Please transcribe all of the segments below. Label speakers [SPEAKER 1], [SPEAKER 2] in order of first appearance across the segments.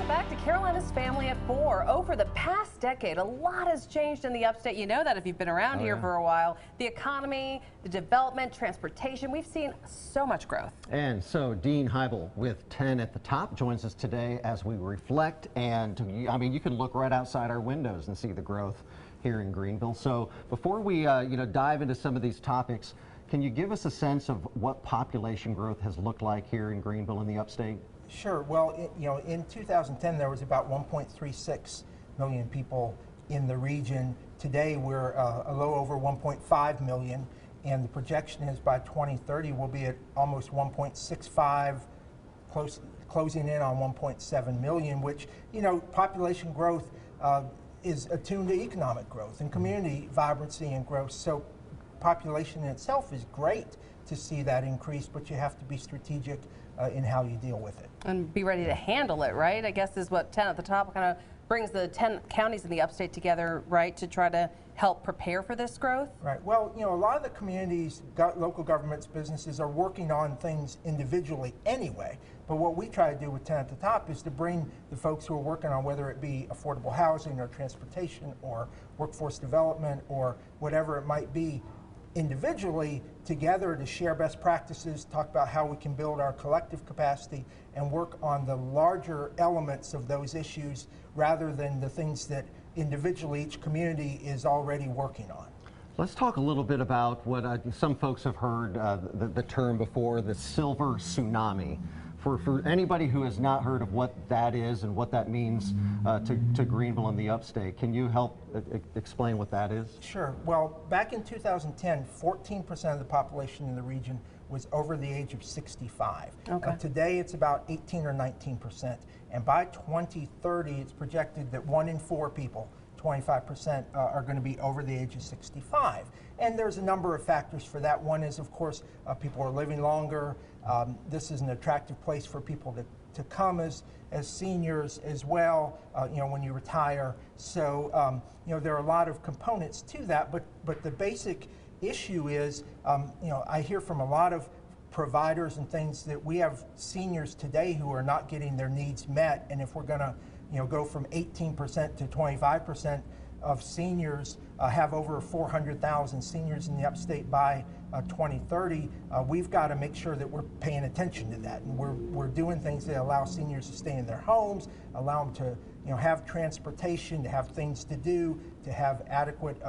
[SPEAKER 1] back to Carolina's Family at 4. Over the past decade, a lot has changed in the upstate. You know that if you've been around here for a while. The economy, the development, transportation, we've seen so much growth. And so Dean Hybl with 10 at the top joins us today as we reflect. And I mean, you can look right outside our windows and see the growth here in Greenville. So before we dive into some of these topics, can you give us a sense of what population growth has looked like here in Greenville in the upstate?
[SPEAKER 2] Sure. Well, in 2010 there was about 1.36 million people in the region. Today we're a little over 1.5 million, and the projection is by 2030 we'll be at almost 1.65, closing in on 1.7 million. Which, population growth is attuned to economic growth and community vibrancy and growth. So population in itself is great to see that increase, but you have to be strategic in how you deal with it.
[SPEAKER 1] And be ready to handle it, right? I guess is what 10 at the top kind of brings the 10 counties in the upstate together, right, to try to help prepare for this growth?
[SPEAKER 2] Right. Well, a lot of the communities, local governments, businesses are working on things individually anyway. But what we try to do with 10 at the top is to bring the folks who are working on, whether it be affordable housing or transportation or workforce development or whatever it might be, individually together to share best practices, talk about how we can build our collective capacity and work on the larger elements of those issues rather than the things that individually each community is already working on.
[SPEAKER 1] Let's talk a little bit about what some folks have heard the term before, the silver tsunami. For anybody who has not heard of what that is and what that means to Greenville and the upstate, can you help explain what that is?
[SPEAKER 2] Sure. Well, back in 2010, 14% of the population in the region was over the age of 65.
[SPEAKER 1] Okay.
[SPEAKER 2] Today, it's about 18 or 19%. And by 2030, it's projected that 1 in 4 people, 25%, are going to be over the age of 65. And there's a number of factors for that. One is, of course, people are living longer. This is an attractive place for people to come as seniors as well, when you retire. So, there are a lot of components to that, but the basic issue is, I hear from a lot of providers and things that we have seniors today who are not getting their needs met, and if we're going to go from 18% to 25% of seniors, have over 400,000 seniors in the upstate by 2030, we've got to make sure that we're paying attention to that. And we're doing things that allow seniors to stay in their homes, allow them to have transportation, to have things to do, to have adequate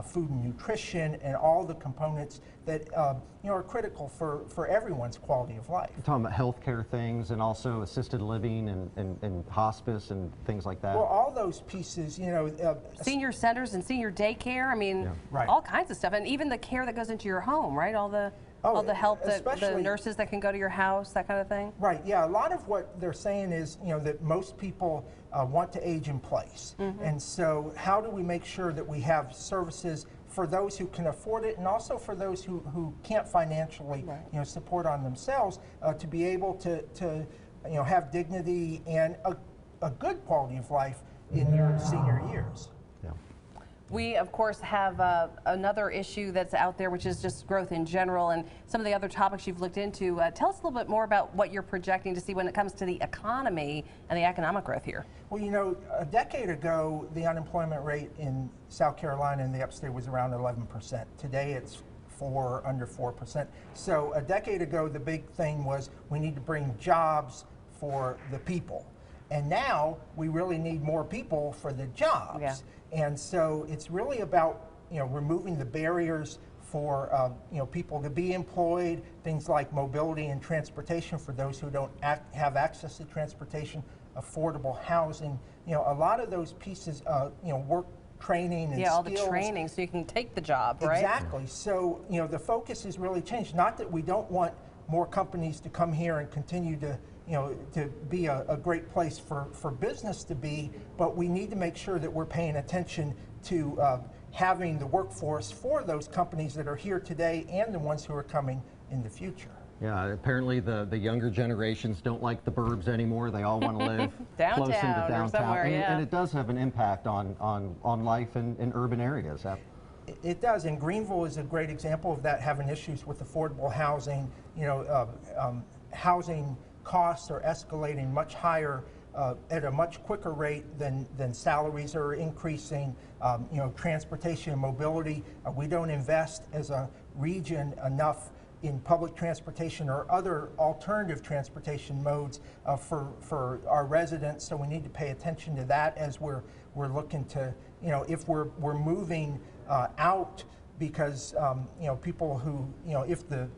[SPEAKER 2] food and nutrition, and all the components that are critical for everyone's quality of life.
[SPEAKER 1] You're talking about healthcare things and also assisted living and hospice and things like that.
[SPEAKER 2] Well, all those pieces,
[SPEAKER 1] senior centers and senior daycare. I mean,
[SPEAKER 2] right.
[SPEAKER 1] All kinds of stuff, and even the care that goes into your home, right? All the help that the nurses that can go to your house, that kind of thing.
[SPEAKER 2] Right. Yeah. A lot of what they're saying is, that most people want to age in place, and so how do we make sure that we have services for those who can afford it, and also for those who can't financially, support on themselves, to be able to have dignity and a good quality of life in your senior years.
[SPEAKER 1] We, of course, have another issue that's out there, which is just growth in general, and some of the other topics you've looked into. Tell us a little bit more about what you're projecting to see when it comes to the economy and the economic growth here.
[SPEAKER 2] Well, a decade ago, the unemployment rate in South Carolina and the upstate was around 11%. Today, it's under 4%. So a decade ago, the big thing was we need to bring jobs for the people. And now we really need more people for the jobs.
[SPEAKER 1] Yeah.
[SPEAKER 2] And so it's really about removing the barriers for people to be employed, things like mobility and transportation for those who don't have access to transportation, affordable housing, a lot of those pieces, work training and
[SPEAKER 1] all
[SPEAKER 2] skills.
[SPEAKER 1] the training so you can take the job, right?
[SPEAKER 2] Exactly. So the focus has really changed. Not that we don't want more companies to come here and continue to to be a great place for business to be, but we need to make sure that we're paying attention to having the workforce for those companies that are here today and the ones who are coming in the future.
[SPEAKER 1] Yeah, apparently the younger generations don't like the burbs anymore. They all want to live close into downtown. And it does have an impact on life in urban areas.
[SPEAKER 2] It does, and Greenville is a great example of that, having issues with affordable housing, housing costs are escalating much higher at a much quicker rate than salaries are increasing. You know, transportation and mobility, we don't invest as a region enough in public transportation or other alternative transportation modes for our residents, so we need to pay attention to that as we're looking to, you know, if we're moving out because, you know, people who, you know, if the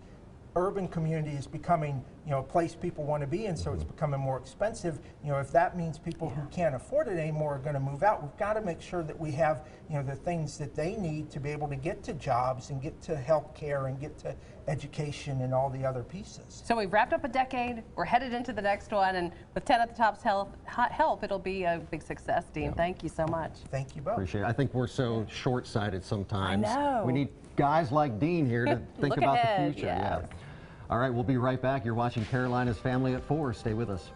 [SPEAKER 2] urban community is becoming, you know, a place people want to be in, so it's becoming more expensive. You know, if that means people who can't afford it anymore are going to move out, we've got to make sure that we have, you know, the things that they need to be able to get to jobs and get to health care and get to education and all the other pieces.
[SPEAKER 1] So we've wrapped up a decade, we're headed into the next one, and with 10 at the Top's help, it'll be a big success, Dean. Thank you so much.
[SPEAKER 2] Thank you both.
[SPEAKER 3] Appreciate it. I think we're so short-sighted sometimes.
[SPEAKER 1] I know.
[SPEAKER 3] We need guys like Dean here to think
[SPEAKER 1] Look
[SPEAKER 3] about
[SPEAKER 1] ahead,
[SPEAKER 3] the future.
[SPEAKER 1] yes.
[SPEAKER 3] Yeah. All right, we'll be right back. You're watching Carolina's Family at 4. Stay with us.